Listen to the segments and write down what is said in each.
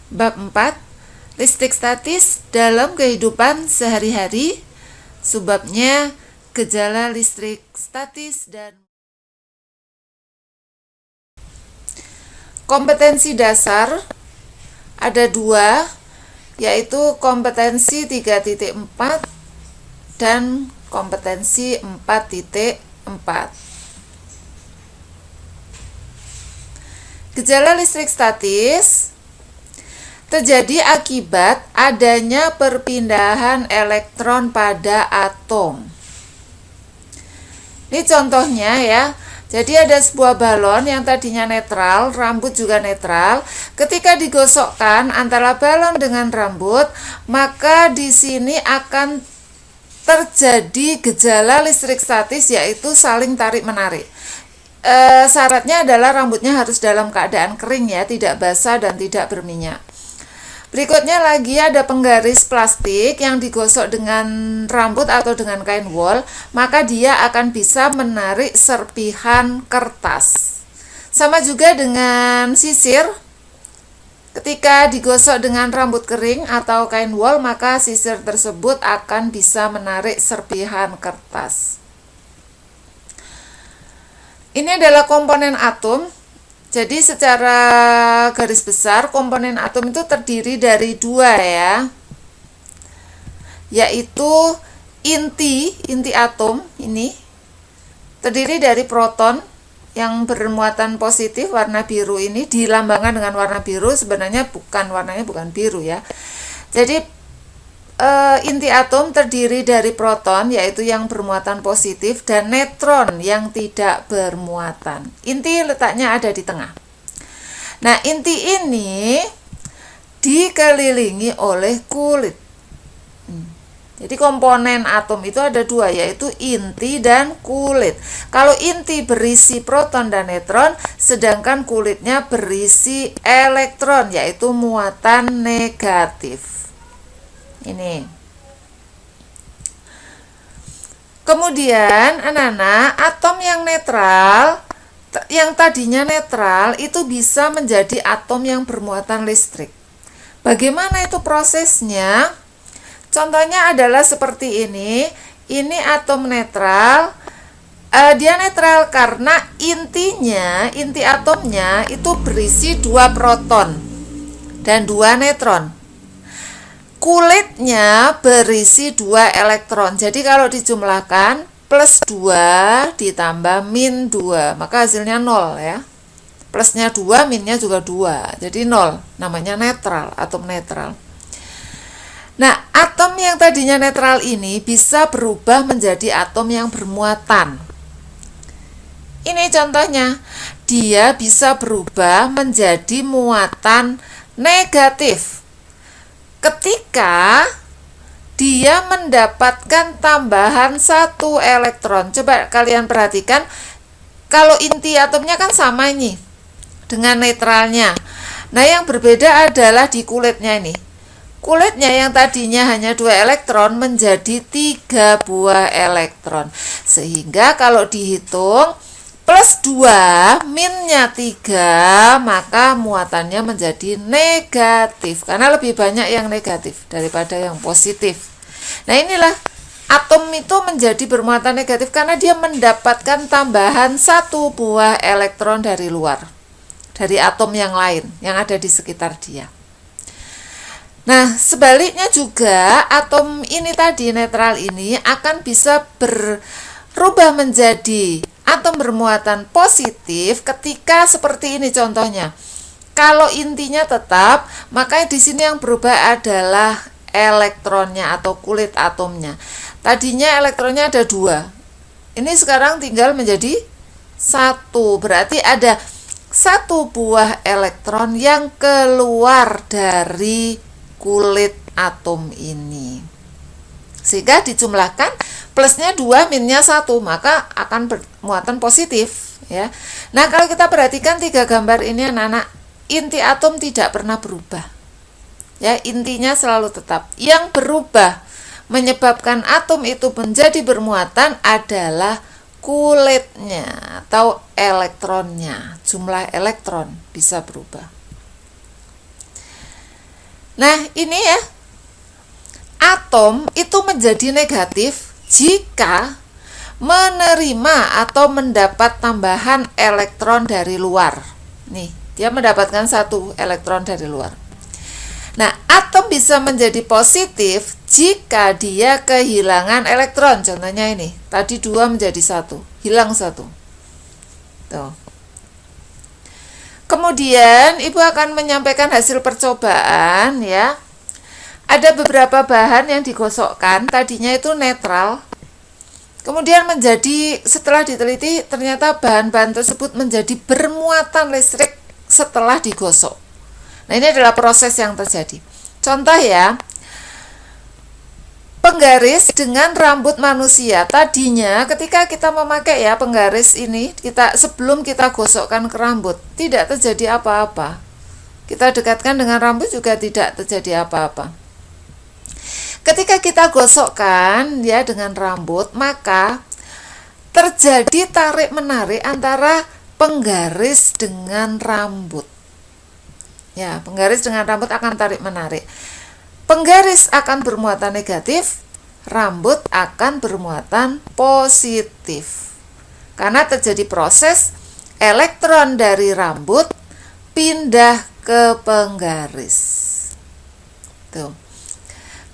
Bab 4, listrik statis dalam kehidupan sehari-hari. Subbabnya gejala listrik statis dan kompetensi dasar ada dua, yaitu kompetensi 3.4 dan kompetensi 4.4. Gejala listrik statis terjadi akibat adanya perpindahan elektron pada atom. Ini contohnya ya. Jadi ada sebuah balon yang tadinya netral, rambut juga netral. Ketika digosokkan antara balon dengan rambut, maka di sini akan terjadi gejala listrik statis, yaitu saling tarik-menarik. Syaratnya adalah rambutnya harus dalam keadaan kering ya, tidak basah dan tidak berminyak. Berikutnya lagi ada penggaris plastik yang digosok dengan rambut atau dengan kain wol, maka dia akan bisa menarik serpihan kertas. Sama juga dengan sisir, ketika digosok dengan rambut kering atau kain wol, maka sisir tersebut akan bisa menarik serpihan kertas. Ini adalah komponen atom. Jadi secara garis besar komponen atom itu terdiri dari dua ya, yaitu inti atom ini terdiri dari proton yang bermuatan positif warna biru, ini dilambangkan dengan warna biru, sebenarnya warnanya bukan biru ya. Jadi inti atom terdiri dari proton, yaitu yang bermuatan positif, dan neutron yang tidak bermuatan. Inti letaknya ada di tengah. Nah, inti ini dikelilingi oleh kulit. Jadi komponen atom itu ada dua, yaitu inti dan kulit. Kalau inti berisi proton dan neutron, sedangkan kulitnya berisi elektron, yaitu muatan negatif. Ini. Kemudian anak-anak, atom yang netral, yang tadinya netral itu bisa menjadi atom yang bermuatan listrik. Bagaimana itu prosesnya? Contohnya adalah seperti ini. Ini atom netral. Dia netral karena inti atomnya itu berisi 2 proton dan 2 neutron. Kulitnya berisi 2 elektron. Jadi kalau dijumlahkan plus 2 ditambah min 2, maka hasilnya 0 ya. Plusnya 2, minnya juga 2. Jadi 0, namanya netral, atom netral. Nah, atom yang tadinya netral ini bisa berubah menjadi atom yang bermuatan. Ini contohnya, dia bisa berubah menjadi muatan negatif ketika dia mendapatkan tambahan 1 elektron. Coba kalian perhatikan, kalau inti atomnya kan sama ini dengan netralnya. Nah, yang berbeda adalah di kulitnya ini. Kulitnya yang tadinya hanya 2 elektron menjadi 3 buah elektron. Sehingga kalau dihitung plus 2, minnya 3, maka muatannya menjadi negatif. Karena lebih banyak yang negatif daripada yang positif. Nah, inilah atom itu menjadi bermuatan negatif karena dia mendapatkan tambahan 1 buah elektron dari luar, dari atom yang lain yang ada di sekitar dia. Nah, sebaliknya juga atom ini tadi, netral ini, akan bisa berubah menjadi atom bermuatan positif ketika seperti ini contohnya. Kalau intinya tetap, maka di sini yang berubah adalah elektronnya atau kulit atomnya. Tadinya elektronnya ada 2. Ini sekarang tinggal menjadi 1. Berarti ada 1 buah elektron yang keluar dari kulit atom ini. Sehingga dijumlahkan plusnya 2, minnya 1, maka akan bermuatan positif ya. Nah, kalau kita perhatikan 3 gambar ini anak-anak, inti atom tidak pernah berubah. Ya, intinya selalu tetap. Yang berubah menyebabkan atom itu menjadi bermuatan adalah kulitnya atau elektronnya. Jumlah elektron bisa berubah. Nah, ini ya, atom itu menjadi negatif jika menerima atau mendapat tambahan elektron dari luar. Nih, dia mendapatkan satu elektron dari luar. Nah, atom bisa menjadi positif jika dia kehilangan elektron. Contohnya ini, tadi 2 menjadi 1, hilang 1. Tuh. Kemudian Ibu akan menyampaikan hasil percobaan ya. Ada beberapa bahan yang digosokkan, tadinya itu netral. Kemudian setelah diteliti ternyata bahan-bahan tersebut menjadi bermuatan listrik setelah digosok. Nah, ini adalah proses yang terjadi. Contoh ya, penggaris dengan rambut manusia. Tadinya ketika kita memakai ya penggaris ini, sebelum kita gosokkan ke rambut, tidak terjadi apa-apa. Kita dekatkan dengan rambut juga tidak terjadi apa-apa. Ketika kita gosokkan ya dengan rambut, maka terjadi tarik-menarik antara penggaris dengan rambut. Ya, penggaris dengan rambut akan tarik-menarik. Penggaris akan bermuatan negatif, rambut akan bermuatan positif. Karena terjadi proses elektron dari rambut pindah ke penggaris. Tuh.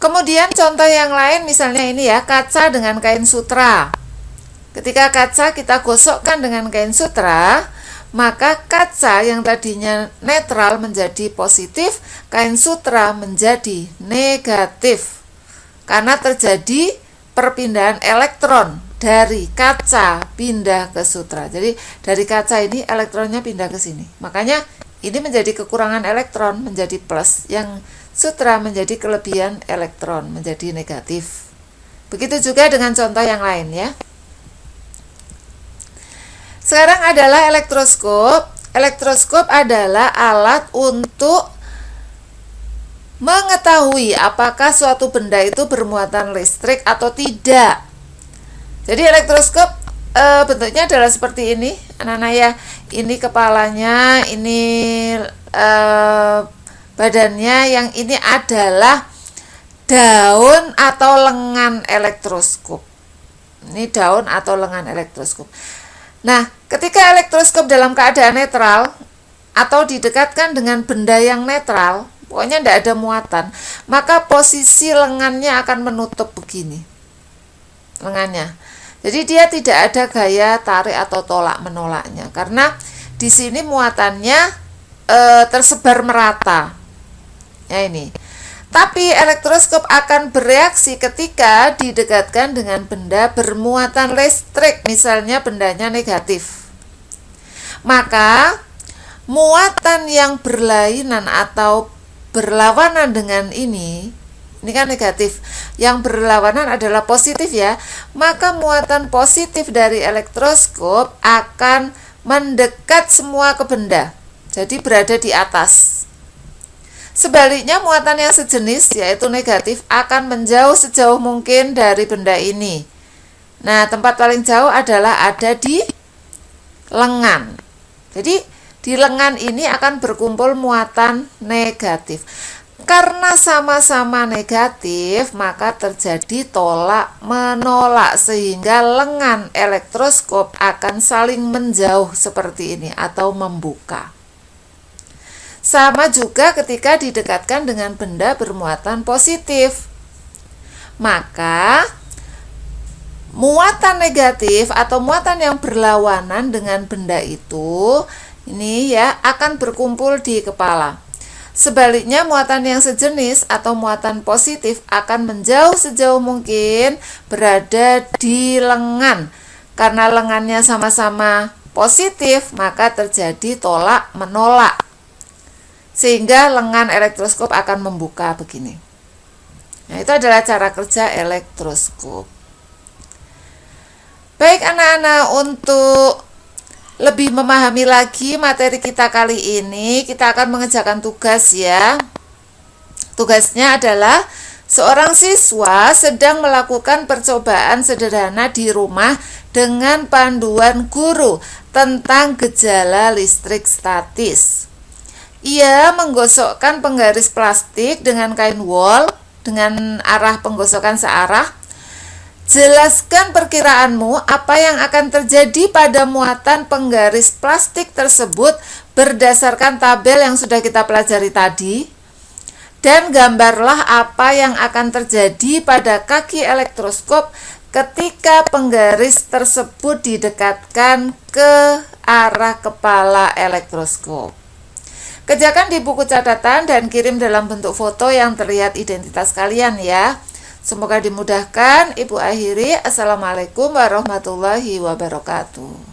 Kemudian contoh yang lain misalnya ini ya, kaca dengan kain sutra. Ketika kaca kita gosokkan dengan kain sutra, maka kaca yang tadinya netral menjadi positif, kain sutra menjadi negatif. Karena terjadi perpindahan elektron dari kaca pindah ke sutra. Jadi dari kaca ini elektronnya pindah ke sini. Makanya ini menjadi kekurangan elektron, menjadi plus. Yang sutra menjadi kelebihan elektron, menjadi negatif. Begitu juga dengan contoh yang lain ya. Sekarang adalah elektroskop. Elektroskop adalah alat untuk mengetahui apakah suatu benda itu bermuatan listrik atau tidak. Jadi elektroskop bentuknya adalah seperti ini, anak-anak ya. Ini kepalanya, ini badannya, yang ini adalah daun atau lengan elektroskop. Ini daun atau lengan elektroskop. Nah, ketika elektroskop dalam keadaan netral atau didekatkan dengan benda yang netral, pokoknya tidak ada muatan, maka posisi lengannya akan menutup begini. Lengannya. Jadi dia tidak ada gaya tarik atau tolak menolaknya, karena di sini muatannya tersebar merata. Ya ini. Tapi elektroskop akan bereaksi ketika didekatkan dengan benda bermuatan listrik, misalnya bendanya negatif. Maka muatan yang berlainan atau berlawanan dengan ini kan negatif, yang berlawanan adalah positif ya, maka muatan positif dari elektroskop akan mendekat semua ke benda, jadi berada di atas. Sebaliknya muatan yang sejenis yaitu negatif akan menjauh sejauh mungkin dari benda ini. Nah, tempat paling jauh adalah ada di lengan. Jadi di lengan ini akan berkumpul muatan negatif. Karena sama-sama negatif, maka terjadi tolak menolak sehingga lengan elektroskop akan saling menjauh seperti ini atau membuka. Sama juga ketika didekatkan dengan benda bermuatan positif. Maka muatan negatif atau muatan yang berlawanan dengan benda itu ini ya akan berkumpul di kepala. Sebaliknya muatan yang sejenis atau muatan positif akan menjauh sejauh mungkin berada di lengan. Karena lengannya sama-sama positif, maka terjadi tolak menolak. Sehingga lengan elektroskop akan membuka begini. Nah, itu adalah cara kerja elektroskop. Baik anak-anak, untuk lebih memahami lagi materi kita kali ini, kita akan mengerjakan tugas ya. Tugasnya adalah seorang siswa sedang melakukan percobaan sederhana di rumah dengan panduan guru tentang gejala listrik statis. Ia menggosokkan penggaris plastik dengan kain wol dengan arah penggosokan searah. Jelaskan perkiraanmu apa yang akan terjadi pada muatan penggaris plastik tersebut berdasarkan tabel yang sudah kita pelajari tadi. Dan gambarlah apa yang akan terjadi pada kaki elektroskop ketika penggaris tersebut didekatkan ke arah kepala elektroskop. Kerjakan di buku catatan dan kirim dalam bentuk foto yang terlihat identitas kalian ya. Semoga dimudahkan. Ibu akhiri. Assalamualaikum warahmatullahi wabarakatuh.